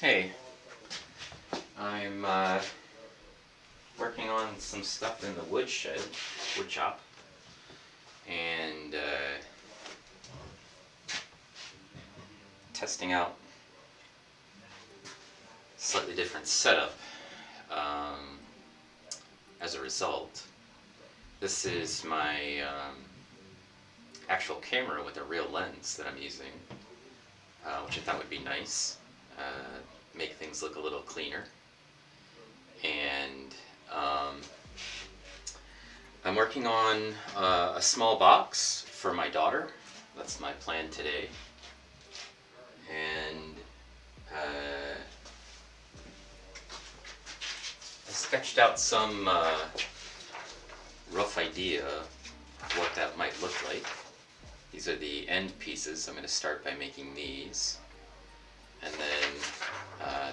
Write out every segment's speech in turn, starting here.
Hey, I'm working on some stuff in the wood shop, and testing out slightly different setup as a result. This is my actual camera with a real lens that I'm using, which I thought would be nice, make things look a little cleaner. And I'm working on a small box for my daughter. That's my plan today. And I sketched out some rough idea of what that might look like. These are the end pieces. I'm going to start by making these. And then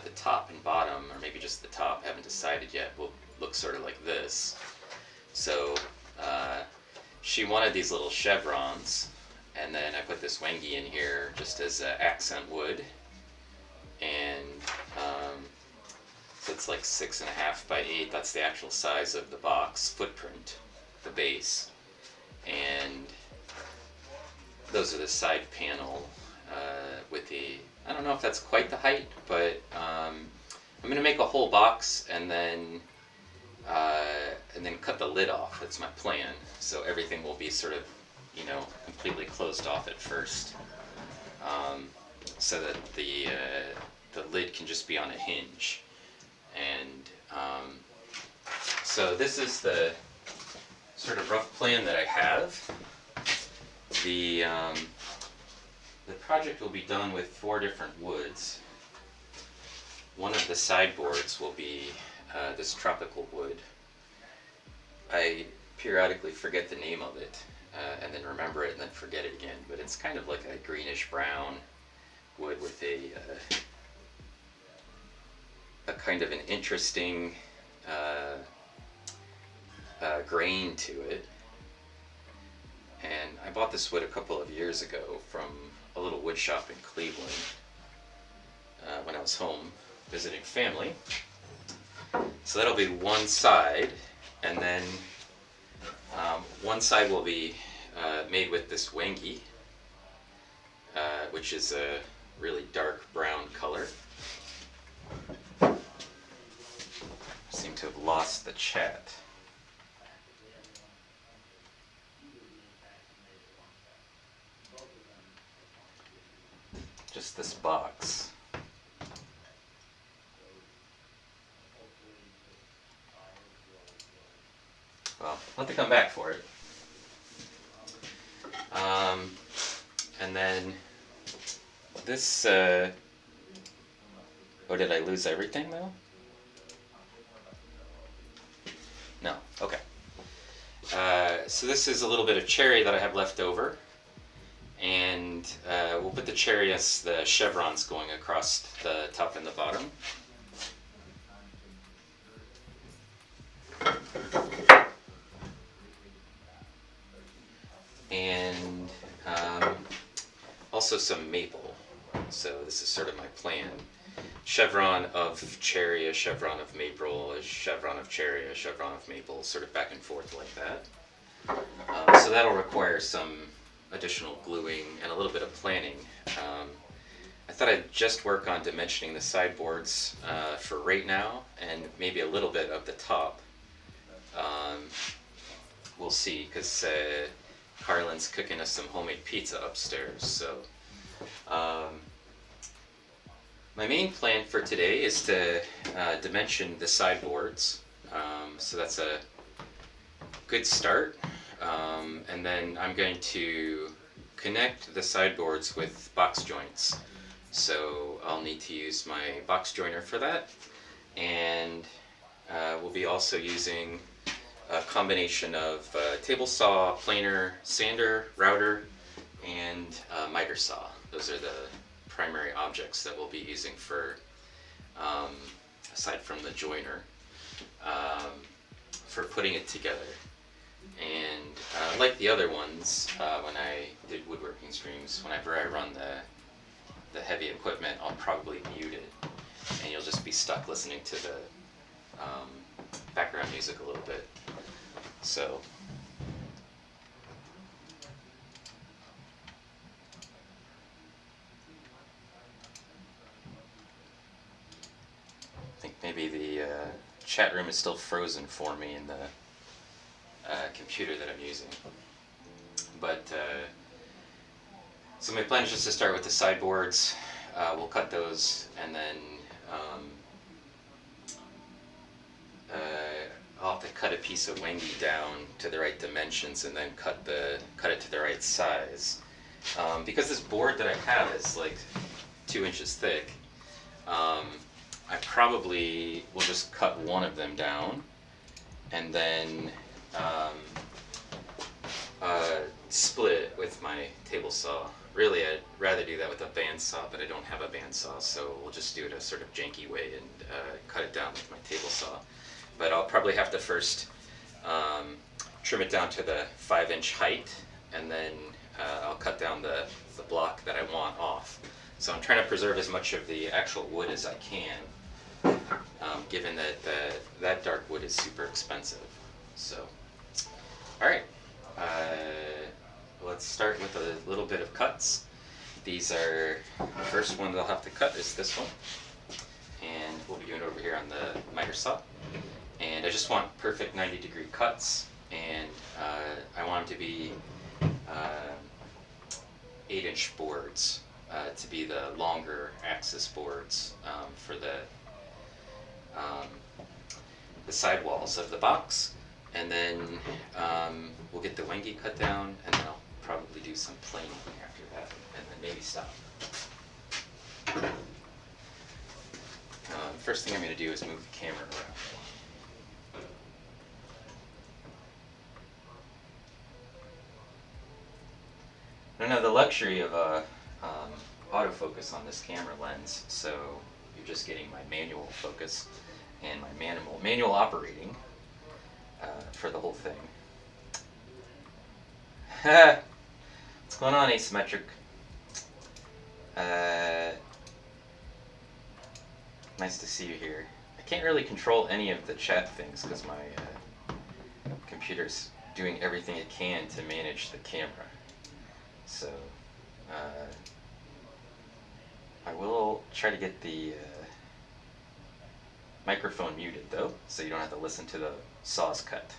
the top and bottom, or maybe just the top, haven't decided yet, will look sort of like this. So she wanted these little chevrons, and then I put this wangi in here just as accent wood. And so it's like 6.5 by 8. That's the actual size of the box footprint, the base. And those are the side panel with the, I don't know if that's quite the height, but I'm going to make a whole box and then cut the lid off. That's my plan. So everything will be sort of, completely closed off at first, so that the lid can just be on a hinge. And so this is the sort of rough plan that I have. The project will be done with 4 different woods. One of the sideboards will be this tropical wood. I periodically forget the name of it, and then remember it and then forget it again, but it's kind of like a greenish brown wood with a kind of an interesting grain to it. And I bought this wood a couple of years ago from a little wood shop in Cleveland when I was home visiting family. So that'll be one side, and then one side will be made with this wangi, which is a really dark brown color. I seem to have lost the chat. Just this box. Well, I'll have to come back for it. And then this, oh, did I lose everything though? No, okay. So this is a little bit of cherry that I have left over. And we'll put the cherry as the chevrons going across the top and the bottom. And also some maple. So this is sort of my plan. Chevron of cherry, a chevron of maple, a chevron of cherry, a chevron of maple, sort of back and forth like that. So that'll require some additional gluing and a little bit of planning. I thought I'd just work on dimensioning the sideboards for right now, and maybe a little bit of the top. We'll see, because Carlin's cooking us some homemade pizza upstairs. So my main plan for today is to dimension the sideboards. So that's a good start. And then I'm going to connect the sideboards with box joints. So I'll need to use my box joiner for that. And we'll be also using a combination of table saw, planer, sander, router, and miter saw. Those are the primary objects that we'll be using for, aside from the joiner, for putting it together. And like the other ones, when I did woodworking streams, whenever I run the heavy equipment, I'll probably mute it. and you'll just be stuck listening to the background music a little bit. So I think maybe the chat room is still frozen for me in the computer that I'm using. But so my plan is just to start with the sideboards. We'll cut those, and then uh, I'll have to cut a piece of wangi down to the right dimensions, and then cut it to the right size. Because this board that I have is like 2 inches thick, I probably will just cut one of them down, and then split it with my table saw. Really, I'd rather do that with a bandsaw, but I don't have a bandsaw, so we'll just do it a sort of janky way and cut it down with my table saw. But I'll probably have to first trim it down to the 5-inch height, and then I'll cut down the block that I want off. So I'm trying to preserve as much of the actual wood as I can, given that that dark wood is super expensive. So, all right. Let's start with a little bit of cuts. These are, the first one they'll have to cut is this one. And we'll be doing it over here on the miter saw. And I just want perfect 90-degree cuts, and I want them to be 8-inch boards, to be the longer axis boards for the sidewalls of the box. And then we'll get the wangi cut down, and then I'll probably do some planing after that, and then maybe stop. First thing I'm going to do is move the camera around. I don't have the luxury of autofocus on this camera lens, so you're just getting my manual focus and my manual operating for the whole thing. What's going on, Asymmetric? Nice to see you here. I can't really control any of the chat things because my computer's doing everything it can to manage the camera. So I will try to get the microphone muted though, so you don't have to listen to the saws cut.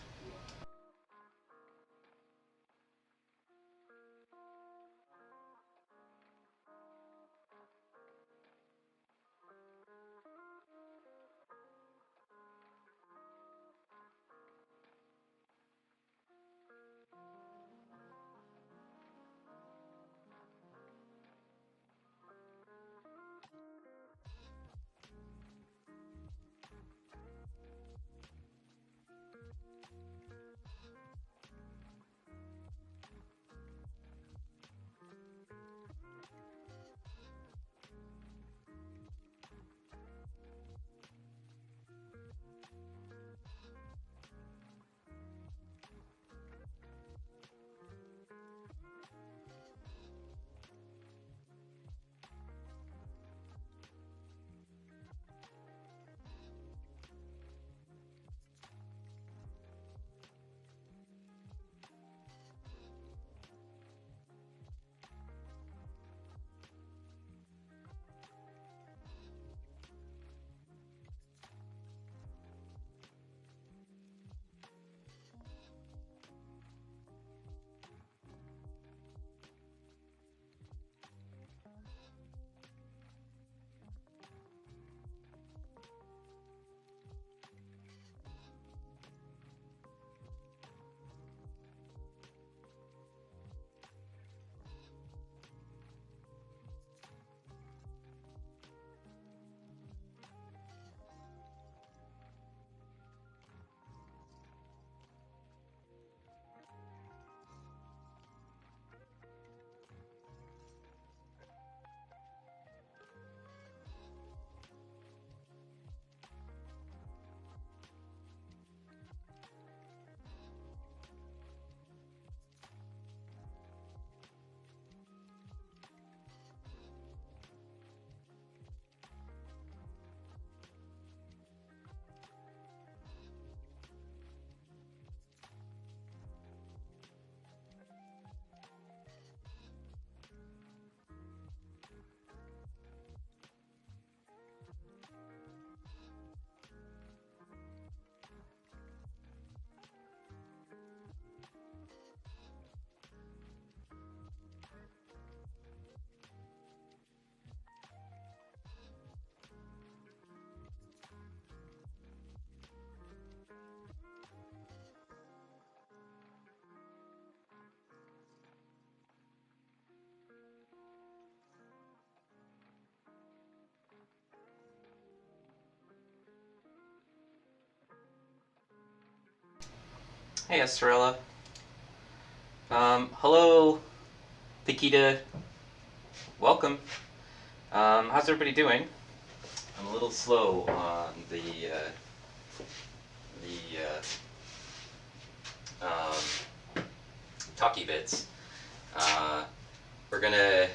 Hey, Estrella. Hello, Nikita. Welcome. How's everybody doing? I'm a little slow on the talkie bits. We're gonna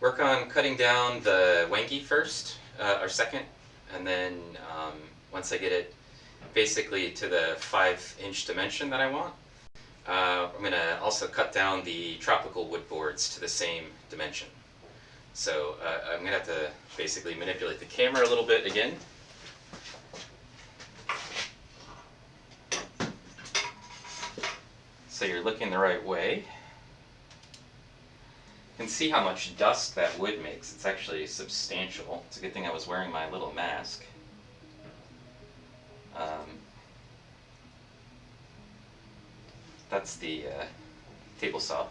work on cutting down the wangi first, or second, and then once I get it basically to the 5-inch dimension that I want, I'm gonna also cut down the tropical wood boards to the same dimension. So I'm gonna have to basically manipulate the camera a little bit again. So you're looking the right way. You can see how much dust that wood makes. It's actually substantial. It's a good thing I was wearing my little mask. That's the table saw.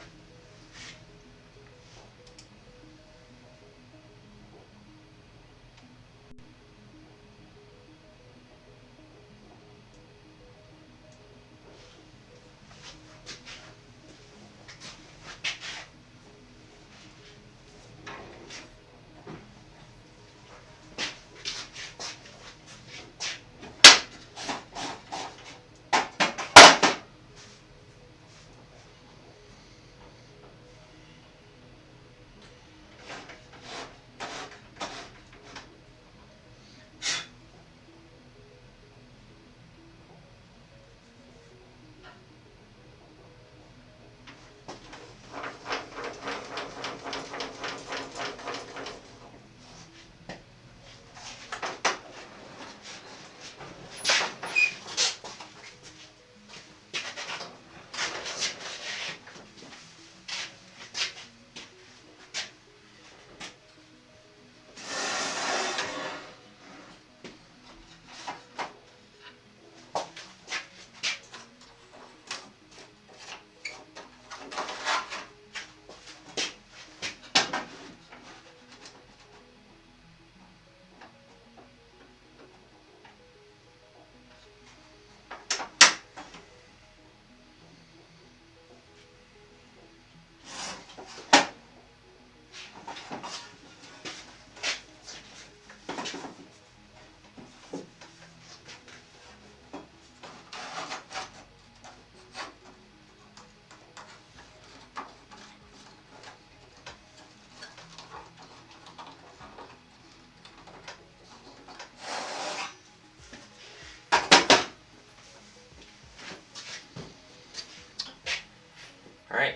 Alright,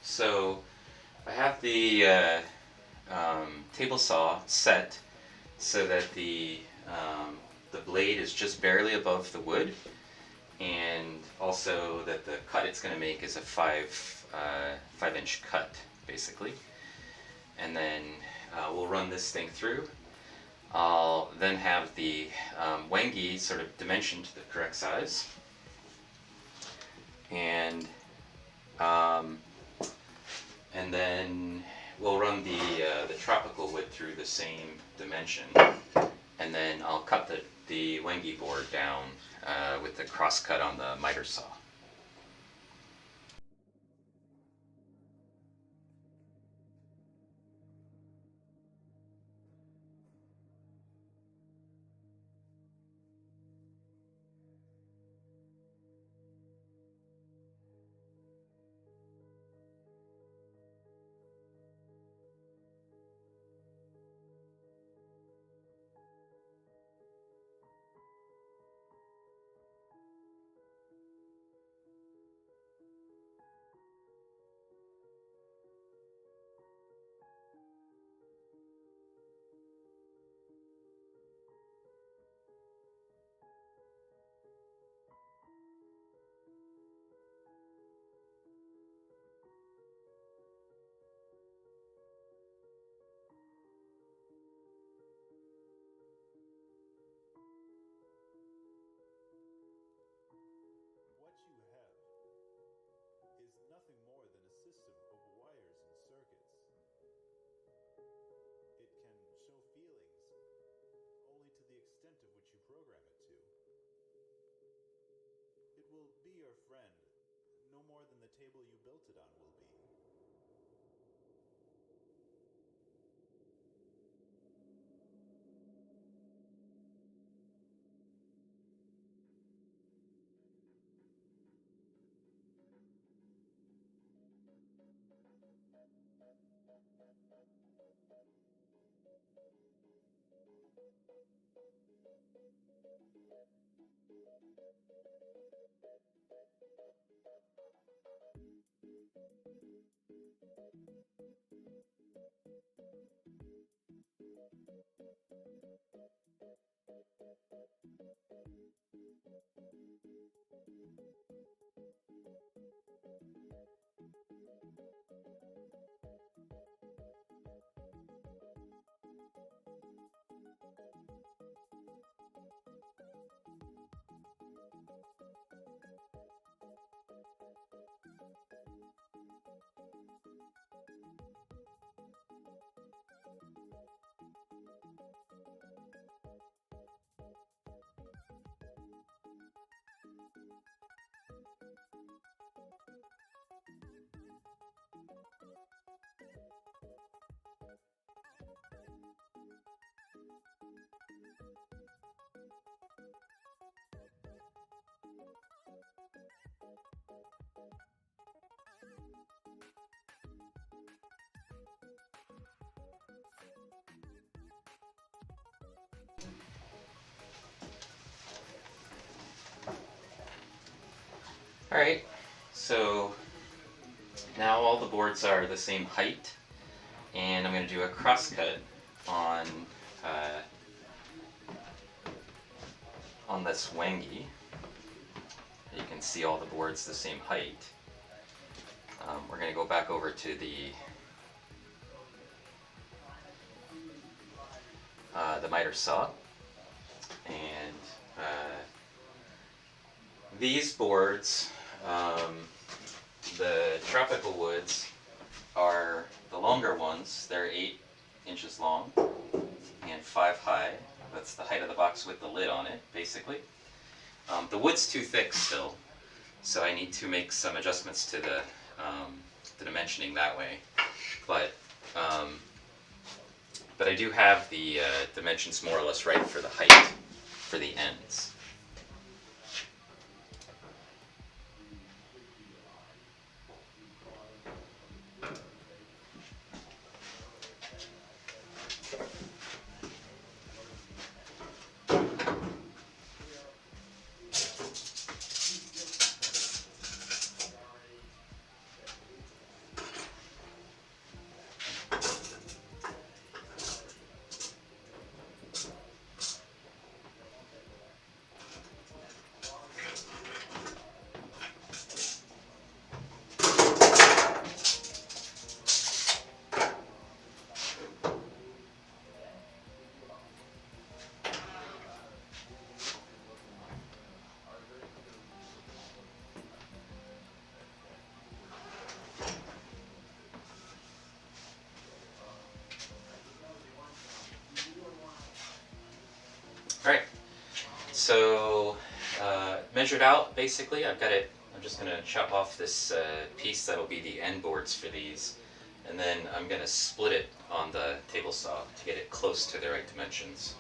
so I have the table saw set so that the blade is just barely above the wood, and also that the cut it's going to make is a 5-inch cut, basically. And then we'll run this thing through. I'll then have the wangi sort of dimensioned to the correct size, and then we'll run the tropical wood through the same dimension, and then I'll cut the wangi board down with the cross cut on the miter saw. friend, no more than the table you built it on will be. Alright, so now all the boards are the same height, and I'm going to do a crosscut on this wangi. You can see all the boards the same height. We're going to go back over to the miter saw, and these boards, the tropical woods, are the longer ones. They're 8 inches long and 5 high. That's the height of the box with the lid on it, basically. The wood's too thick still, so I need to make some adjustments to the dimensioning that way. But I do have the dimensions more or less right for the height for the ends. Alright, so measured out basically, I've got it. I'm just going to chop off this piece that'll be the end boards for these, and then I'm going to split it on the table saw to get it close to the right dimensions.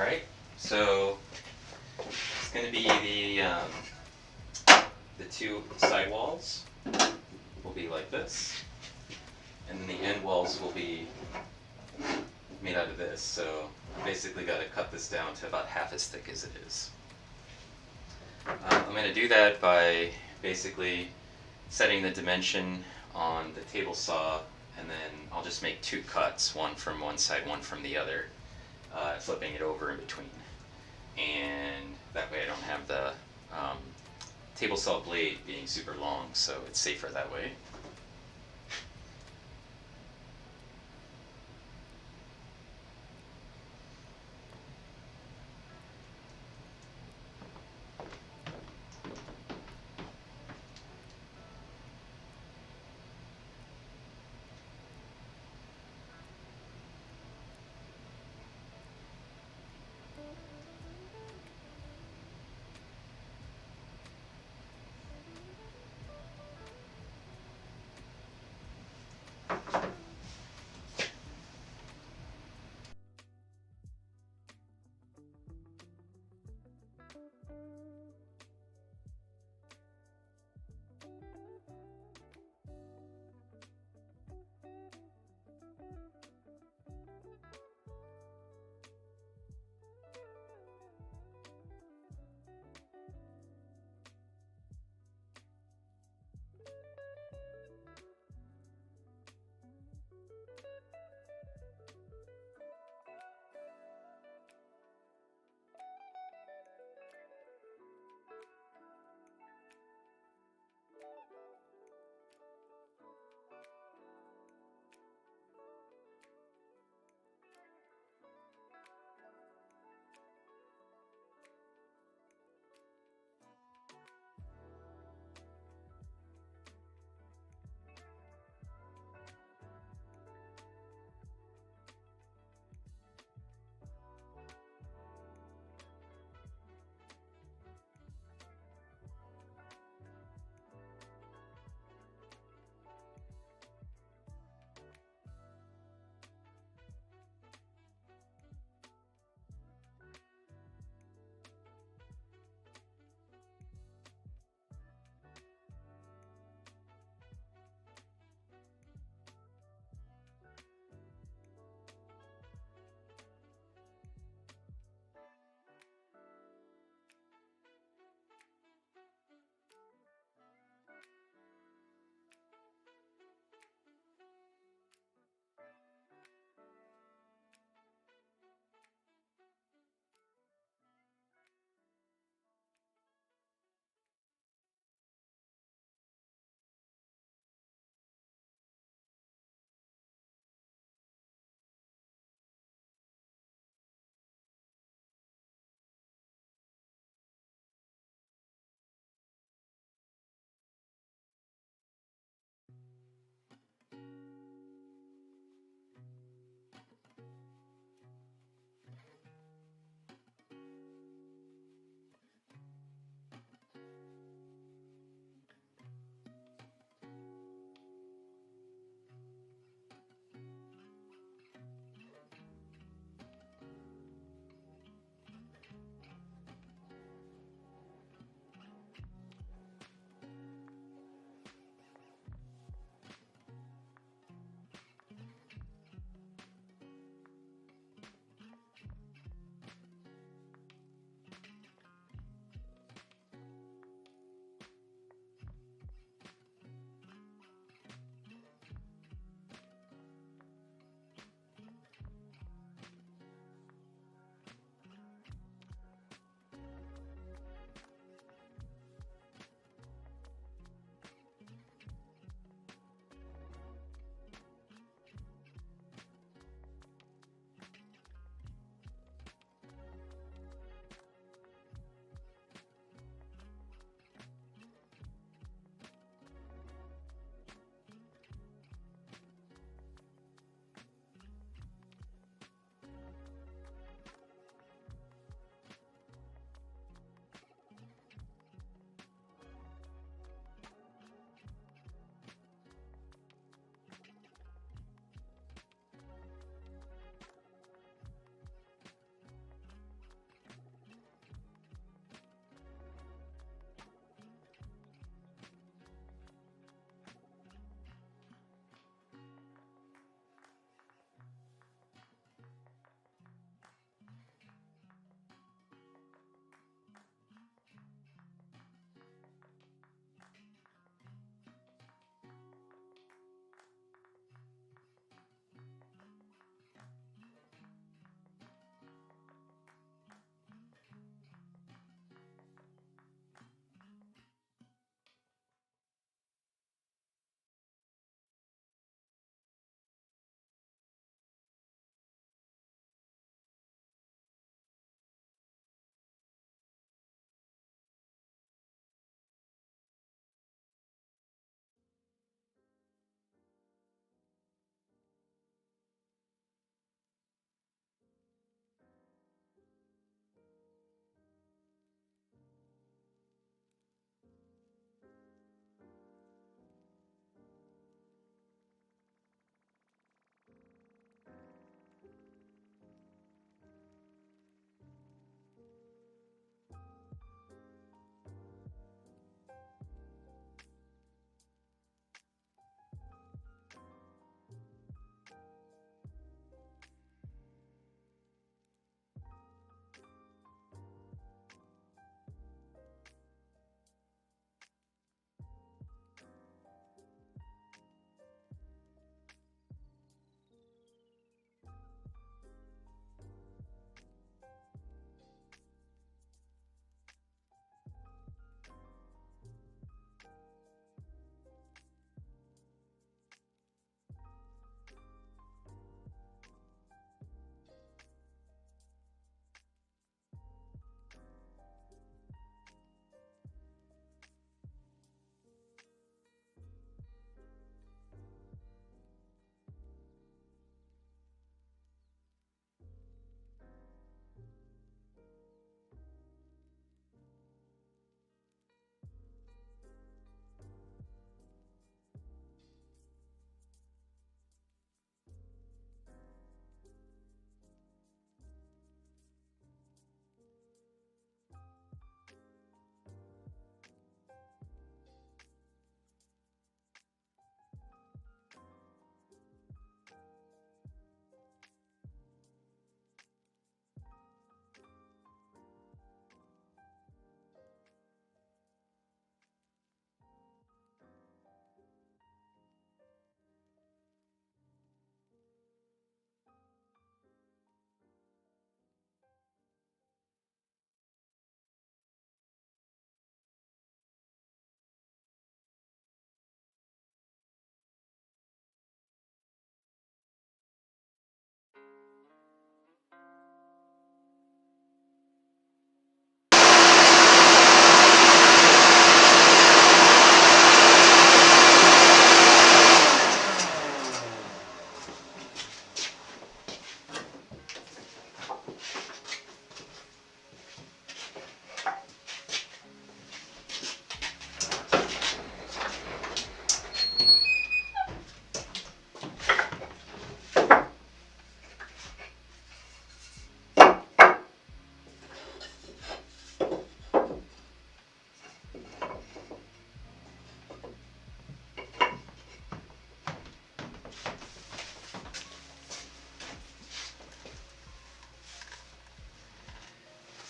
Alright, so it's going to be the two side walls will be like this, and then the end walls will be made out of this, so basically got to cut this down to about half as thick as it is. I'm going to do that by basically setting the dimension on the table saw, and then I'll just make two cuts, one from one side, one from the other, flipping it over in between. And that way I don't have the table saw blade being super long, so it's safer that way.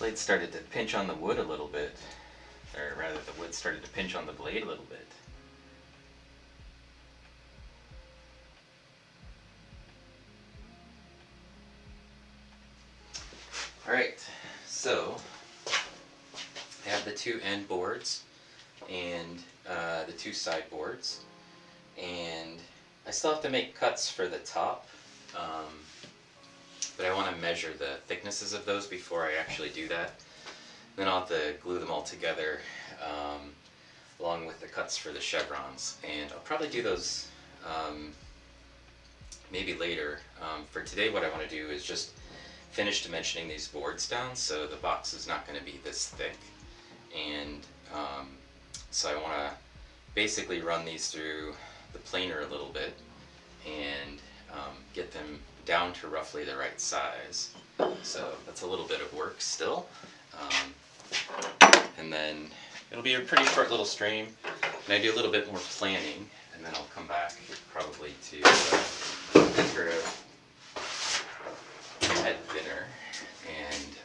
blade started to pinch on the wood a little bit, or rather the wood started to pinch on the blade a little bit. Alright, so I have the two end boards and the two side boards, and I still have to make cuts for the top, but I want to measure the thicknesses of those before I actually do that. Then I'll have to glue them all together along with the cuts for the chevrons, and I'll probably do those maybe later. For today, what I want to do is just finish dimensioning these boards down so the box is not going to be this thick, and so I want to basically run these through the planer a little bit and get them down to roughly the right size. So that's a little bit of work still, and then it'll be a pretty short little stream, and I do a little bit more planning, and then I'll come back probably to for a head thinner and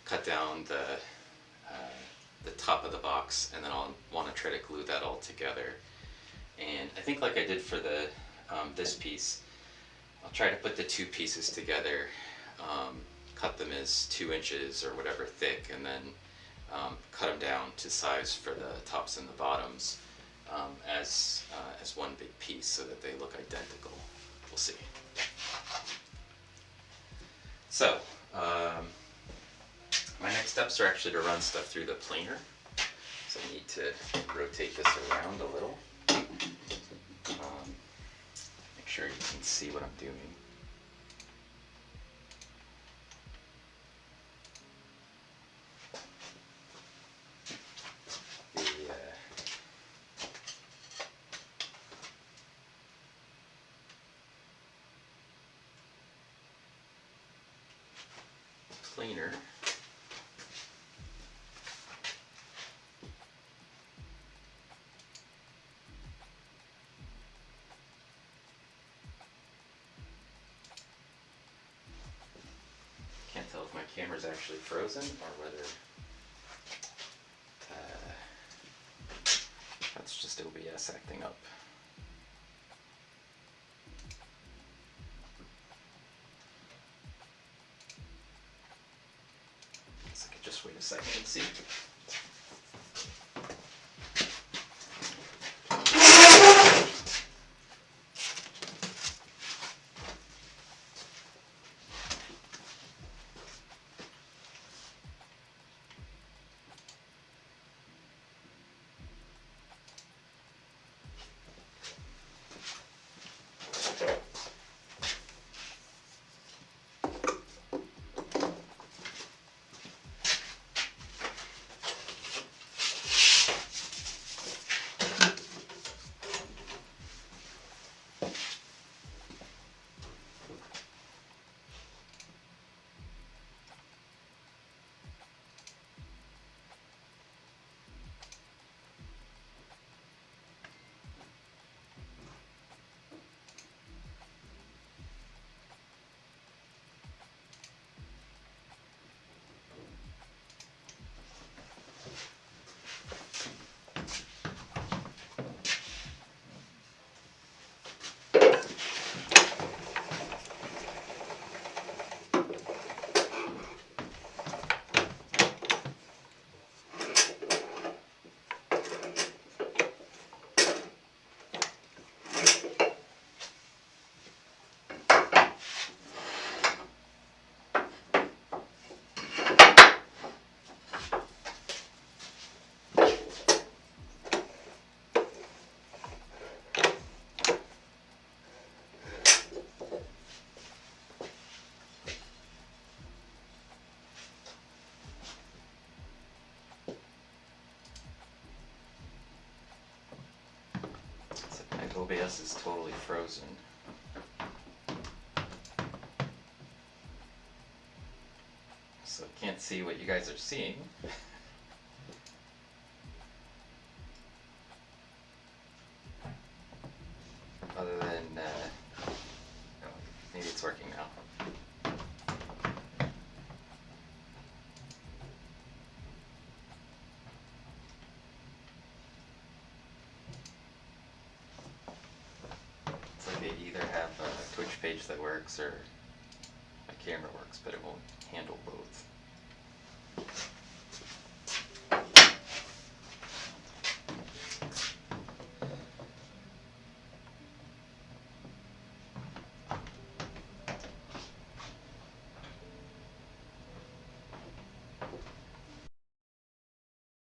cut down the top of the box, and then I'll want to try to glue that all together. And I think like I did for the this piece, I'll try to put the two pieces together, cut them as 2 inches or whatever thick, and then cut them down to size for the tops and the bottoms as one big piece so that they look identical. We'll see. So, my next steps are actually to run stuff through the planer. So I need to rotate this around a little. Make sure you can see what I'm doing. Planer can't tell if my camera's actually frozen or whether that's just OBS acting up. So I could just wait a second and see. OBS is totally frozen. So I can't see what you guys are seeing. Other than, oh, maybe it's working now. either have a Twitch page that works or my camera works, but it won't handle both.